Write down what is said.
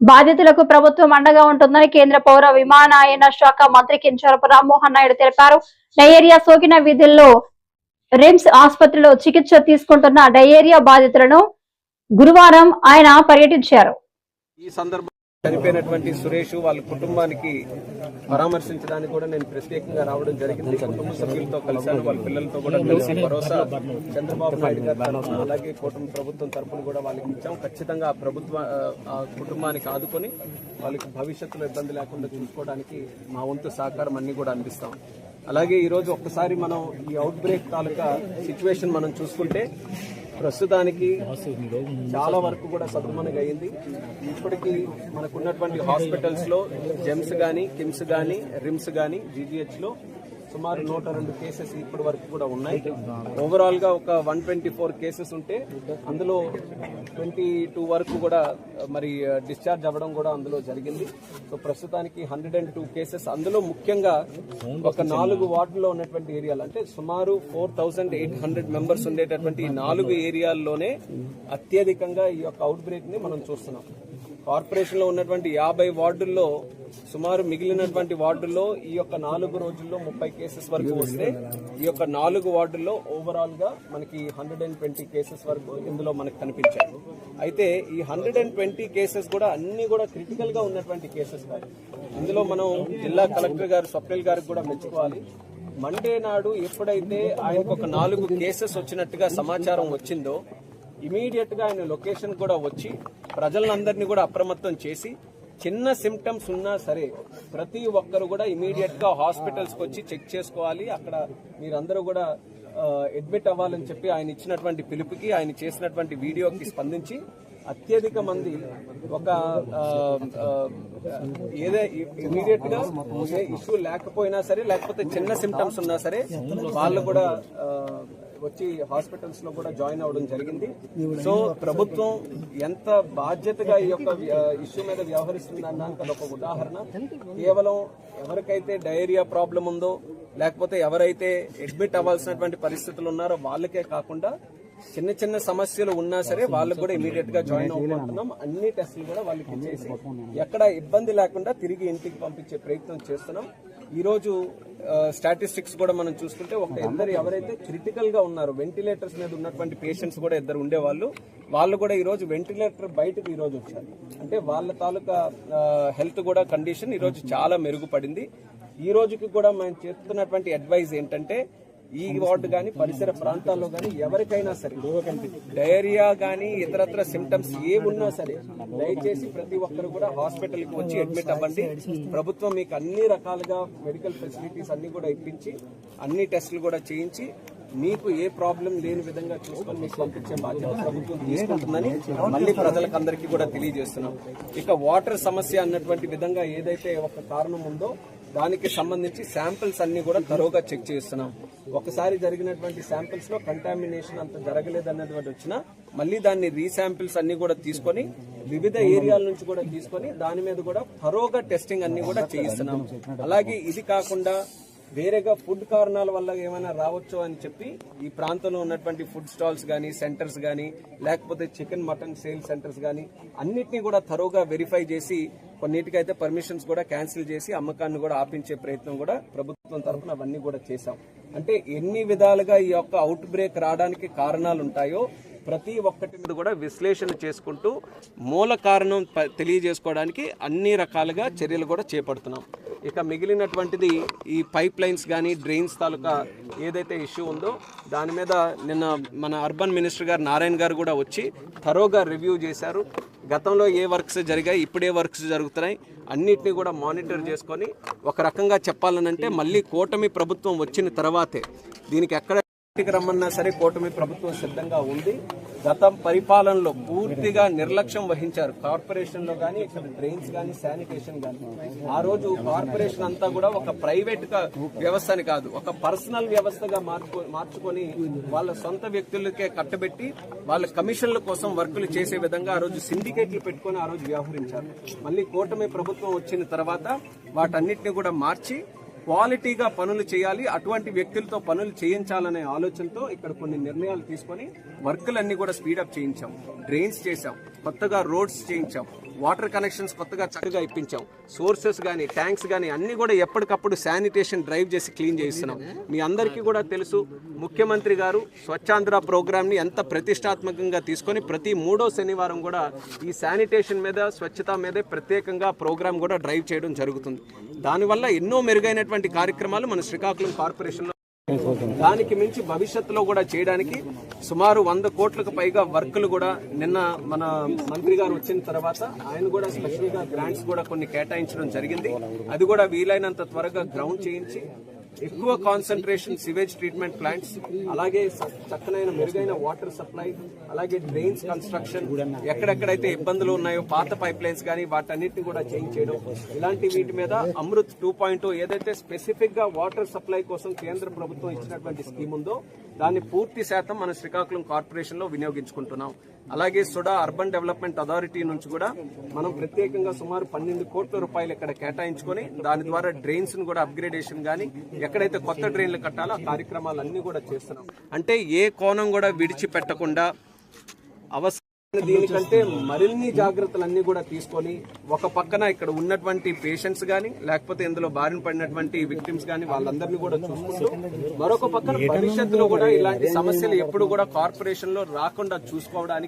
బాధితులకు ప్రభుత్వం అండగా ఉంటుందని కేంద్ర పౌర విమానయాన శాఖ మంత్రి కింజరాపు రామ్మోహన్ నాయుడు తెలిపారు. డయేరియా సోకిన విధుల్లో రిమ్స్ ఆసుపత్రిలో చికిత్స తీసుకుంటున్న డయేరియా బాధితులను గురువారం ఆయన పర్యటించారు. ఈ సందర్భంగా చనిపోయినటువంటి సురేష్ వాళ్ళ కుటుంబానికి పరామర్శించడానికి కూడా నేను ప్రత్యేకంగా రావడం జరిగింది. కుటుంబ సభ్యులతో కలిశాను, వాళ్ళ పిల్లలతో కూడా కలిసి భరోసా చంద్రబాబు నాయుడు గారి తరఫున అలాగే కూటమి ప్రభుత్వం తరఫున కూడా వాళ్ళకి ఇచ్చాం. ఖచ్చితంగా ఆ కుటుంబానికి ఆదుకొని వాళ్ళకి భవిష్యత్తులో ఇబ్బంది లేకుండా చూసుకోవడానికి మా వంతు సహకారం అన్ని కూడా అందిస్తాం. అలాగే ఈరోజు ఒక్కసారి మనం ఈ అవుట్ బ్రేక్ తాలూకా సిచ్యువేషన్ మనం చూసుకుంటే ప్రస్తుతానికి చాలా వరకు కూడా సద్మనగా అయింది. ఇప్పటికీ మనకున్నటువంటి హాస్పిటల్స్ లో జెమ్స్ గానీ, కిమ్స్ గానీ, రిమ్స్ గానీ, జీజీహెచ్ లో సుమారు 102 కేసెస్ ఇప్పటి వరకు కూడా ఉన్నాయి. ఓవరాల్ గా ఒక 124 కేసెస్ ఉంటే అందులో 22 వరకు కూడా మరి డిశ్చార్జ్ అవ్వడం కూడా అందులో జరిగింది. సో ప్రస్తుతానికి 102 కేసెస్, అందులో ముఖ్యంగా ఒక 4 వార్డుల్లో ఉన్నటువంటి ఏరియాలు అంటే సుమారు 4800 మెంబర్స్ ఉండేటటువంటి 4 ఏరియాల్లోనే అత్యధికంగా ఈ యొక్క అవుట్ బ్రేక్ ని మనం చూస్తున్నాం. కార్పొరేషన్ లో ఉన్నటువంటి 50 వార్డుల్లో సుమారు మిగిలినటువంటి వార్డుల్లో ఈ యొక్క 4 రోజుల్లో 30 కేసెస్ వరకు వస్తే ఈ యొక్క 4 వార్డుల్లో ఓవరాల్ గా మనకి 120 కేసెస్ వరకు ఇందులో మనకు కనిపించాయి. అయితే ఈ 120 కేసెస్ కూడా అన్ని కూడా క్రిటికల్ గా ఉన్నటువంటి కేసెస్ కాదు. ఇందులో మనం జిల్లా కలెక్టర్ గారు స్వప్నిల్ గారికి కూడా మెచ్చుకోవాలి. మండే నాడు ఎప్పుడైతే ఆయనకు ఒక 4 కేసెస్ వచ్చినట్టుగా సమాచారం వచ్చిందో ఇమీడియట్ గా ఆయన లొకేషన్ కూడా వచ్చి ప్రజలందరినీ కూడా అప్రమత్తం చేసి చిన్న సిమ్టమ్స్ ఉన్నా సరే ప్రతి ఒక్కరు కూడా ఇమీడియట్ గా హాస్పిటల్స్ కి వచ్చి చెక్ చేసుకోవాలి, అక్కడ మీరందరూ కూడా అడ్మిట్ అవ్వాలని చెప్పి ఆయన ఇచ్చినటువంటి పిలుపుకి, ఆయన చేసినటువంటి వీడియోకి స్పందించి అత్యధిక మంది ఒక ఏదే ఇమీడియట్ గా ఇష్యూ లేకపోయినా సరే లేకపోతే చిన్న సిమ్టమ్స్ ఉన్నా సరే వాళ్ళు కూడా వచ్చి హాస్పిటల్స్ లో కూడా జాయిన్ అవ్వడం జరిగింది. సో ప్రభుత్వం ఎంత బాధ్యతగా ఈ యొక్క ఇష్యూ మీద వ్యవహరిస్తుందన్నాక అదొక ఉదాహరణ. కేవలం ఎవరికైతే డయేరియా ప్రాబ్లం ఉందో లేకపోతే ఎవరైతే అడ్మిట్ అవ్వాల్సినటువంటి పరిస్థితులు ఉన్నారో వాళ్ళకే కాకుండా చిన్న చిన్న సమస్యలు ఉన్నా సరే వాళ్ళకు కూడా ఇమీడియట్ గా జాయిన్ అవుతున్నాం. అన్ని టెస్టులు కూడా వాళ్ళకి చేసి ఎక్కడ ఇబ్బంది లేకుండా తిరిగి ఇంటికి పంపించే ప్రయత్నం చేస్తున్నాం. ఈ రోజు స్టాటిస్టిక్స్ కూడా మనం చూసుకుంటే ఇద్దరు ఎవరైతే క్రిటికల్ గా ఉన్నారో వెంటిలేటర్స్ మీద ఉన్నటువంటి పేషెంట్స్ కూడా ఇద్దరు ఉండేవాళ్ళు, వాళ్ళు కూడా ఈ రోజు వెంటిలేటర్ బయటకు ఈ రోజు వచ్చారు. అంటే వాళ్ళ తాలూకా హెల్త్ కూడా కండిషన్ ఈ రోజు చాలా మెరుగుపడింది. ఈ రోజుకి కూడా మనం చేస్తున్నటువంటి అడ్వైజ్ ఏంటంటే ఈ వార్డు గాని పరిసర ప్రాంతాల్లో గాని ఎవరికైనా సరే డయేరియా గాని ఇతరత్ర సిమ్టమ్స్ ఏ ఉన్నా సరే దయచేసి ప్రతి ఒక్కరు కూడా హాస్పిటల్ కి వచ్చి అడ్మిట్ అవ్వండి. ప్రభుత్వం మీకు అన్ని రకాలుగా మెడికల్ ఫెసిలిటీస్ అన్ని కూడా ఇప్పించి అన్ని టెస్టులు కూడా చేయించి మీకు ఏ ప్రాబ్లం లేని విధంగా చూసుకొని మీకు పంపించే బాధ్యత ప్రభుత్వం తీసుకుంటుందని మళ్ళీ ప్రజలకు అందరికీ కూడా తెలియజేస్తున్నాం. ఇక వాటర్ సమస్య అన్నటువంటి విధంగా ఏదైతే ఒక కారణం ఉందో దానికి సంబంధించి శాంపిల్స్ అన్ని కూడా తరోగా చెక్ చేస్తున్నాం. ఒకసారి జరిగినటువంటి శాంపిల్స్ లో కంటామినేషన్ అంత జరగలేదన్నటువంటి వచ్చినా మళ్ళీ దాన్ని రీశాంపిల్స్ అన్ని కూడా తీసుకొని వివిధ ఏరియాల నుంచి కూడా తీసుకొని దాని మీద కూడా తరోగా టెస్టింగ్ అన్ని కూడా చేయిస్తున్నాం. అలాగే ఇది కాకుండా వేరేగా ఫుడ్ కారణాల వల్ల ఏమైనా రావచ్చు అని చెప్పి ఈ ప్రాంతంలో ఉన్నటువంటి ఫుడ్ స్టాల్స్ గానీ, సెంటర్స్ గానీ, లేకపోతే చికెన్ మటన్ సేల్ సెంటర్స్ గానీ అన్నిటినీ కూడా తరోగా వెరిఫై చేసి కొన్నిటికైతే పర్మిషన్స్ కూడా క్యాన్సిల్ చేసి అమ్మకాన్ని కూడా ఆపించే ప్రయత్నం కూడా ప్రభుత్వం తరఫున అవన్నీ కూడా చేశాం. అంటే ఎన్ని విధాలుగా ఈ యొక్క అవుట్ బ్రేక్ రావడానికి కారణాలు ఉంటాయో ప్రతి ఒక్కటి మీద కూడా విశ్లేషణ చేసుకుంటూ మూల కారణం తెలియజేసుకోవడానికి అన్ని రకాలుగా చర్యలు కూడా చేపడుతున్నాం. ఇక మిగిలినటువంటిది ఈ పైప్ లైన్స్ కానీ డ్రైన్స్ తాలూకా ఏదైతే ఇష్యూ ఉందో దాని మీద నిన్న మన అర్బన్ మినిస్టర్ గారు నారాయణ గారు కూడా వచ్చి థరోగా రివ్యూ చేశారు. గతంలో ఏ వర్క్స్ జరిగాయి, ఇప్పుడే వర్క్స్ జరుగుతున్నాయి, అన్నిటినీ కూడా మానిటర్ చేసుకొని ఒక రకంగా చెప్పాలనంటే మళ్ళీ కూటమి ప్రభుత్వం వచ్చిన తర్వాతే దీనికి ఎక్కడ రమ్మన్నా సరే కూటమి ప్రభుత్వం సిద్ధంగా ఉంది. గత పరిపాలనలో పూర్తిగా నిర్లక్ష్యం వహించారు. కార్పొరేషన్ లో గానీ ఇక్కడ డ్రైన్స్ గానీ శానిటేషన్ గానీ ఆ రోజు కార్పొరేషన్ అంతా కూడా ఒక ప్రైవేట్ వ్యవస్థని కాదు ఒక పర్సనల్ వ్యవస్థగా మార్చుకొని వాళ్ళ సొంత వ్యక్తులకే కట్టబెట్టి వాళ్ళ కమిషన్ల కోసం వర్కులు చేసే విధంగా ఆ రోజు సిండికేట్లు పెట్టుకుని ఆ రోజు వ్యవహరించారు. మళ్ళీ కూటమి ప్రభుత్వం వచ్చిన తర్వాత వాటన్నిటిని కూడా మార్చి క్వాలిటీగా పనులు చేయాలి, అటువంటి వ్యక్తులతో పనులు చేయించాలనే ఆలోచనతో ఇక్కడ కొన్ని నిర్ణయాలు తీసుకొని వర్కులన్నీ కూడా స్పీడప్ చేయించాం, డ్రైన్స్ చేశాం, కొత్తగా రోడ్స్ చేయించాం. వాటర్ కనెక్షన్స్ కొత్తగా చక్కగా ఇప్పించాం. సోర్సెస్ కానీ ట్యాంక్స్ కానీ అన్ని కూడా ఎప్పటికప్పుడు శానిటేషన్ డ్రైవ్ చేసి క్లీన్ చేయిస్తున్నాం. మీ అందరికీ కూడా తెలుసు, ముఖ్యమంత్రి గారు స్వచ్ఛాంధ్ర ప్రోగ్రామ్ ని ఎంత ప్రతిష్టాత్మకంగా తీసుకొని ప్రతి 3వ శనివారం కూడా ఈ శానిటేషన్ మీద, స్వచ్ఛత మీదే ప్రత్యేకంగా ప్రోగ్రామ్ కూడా డ్రైవ్ చేయడం జరుగుతుంది. దానివల్ల ఎన్నో మెరుగైనటువంటి కార్యక్రమాలు మన శ్రీకాకుళం కార్పొరేషన్లో, దానికి మించి భవిష్యత్తులో కూడా చేయడానికి సుమారు 100 కోట్లకు పైగా వర్కులు కూడా నిన్న మన మంత్రి గారు వచ్చిన తర్వాత ఆయన కూడా స్పెషల్ గా గ్రాంట్స్ కూడా కొన్ని కేటాయించడం జరిగింది. అది కూడా వీలైనంత త్వరగా గ్రౌండ్ చేయించి ఎక్కువ కాన్సన్ట్రేషన్ సివేజ్ ట్రీట్మెంట్ ప్లాంట్స్, అలాగే చక్కనైన మెరుగైన వాటర్ సప్లై, అలాగే డ్రైన్స్ కన్స్ట్రక్షన్, ఎక్కడెక్కడైతే ఇబ్బందులు ఉన్నాయో పాత పైప్ లైన్స్ కానీ వాటన్నిటిని కూడా చేంజ్ చేయడం, ఇలాంటి వీటి మీద అమృత్ 2.0 ఏదైతే స్పెసిఫిక్ గా వాటర్ సప్లై కోసం కేంద్ర ప్రభుత్వం ఇచ్చినటువంటి స్కీమ్ ఉందో దాన్ని పూర్తి శాతం మన శ్రీకాకుళం కార్పొరేషన్ లో వినియోగించుకుంటున్నాం. అలాగే సుడా అర్బన్ డెవలప్మెంట్ అథారిటీ నుంచి కూడా మనం ప్రత్యేకంగా సుమారు 12 కోట్ల రూపాయలు ఇక్కడ కేటాయించుకొని దాని ద్వారా డ్రైన్స్ ను కూడా అప్గ్రేడేషన్ గానీ ఎక్కడైతే కొత్త డ్రైన్లు కట్టాలో ఆ కార్యక్రమాలన్నీ కూడా చేస్తున్నాం. అంటే ఏ కోణం కూడా విడిచిపెట్టకుండా అవసరం దీనికంటే మరిన్ని జాగ్రత్తలన్నీ కూడా తీసుకొని ఒక పక్కన ఇక్కడ ఉన్నటువంటి పేషెంట్స్ గానీ లేకపోతే ఇందులో బారిన పడినటువంటి విక్టిమ్స్ గానీ వాళ్ళందరినీ కూడా చూసుకుంటూ మరొక పక్కన భవిష్యత్తులో కూడా ఇలాంటి సమస్యలు ఎప్పుడు కూడా కార్పొరేషన్ లో రాకుండా చూసుకోవడానికి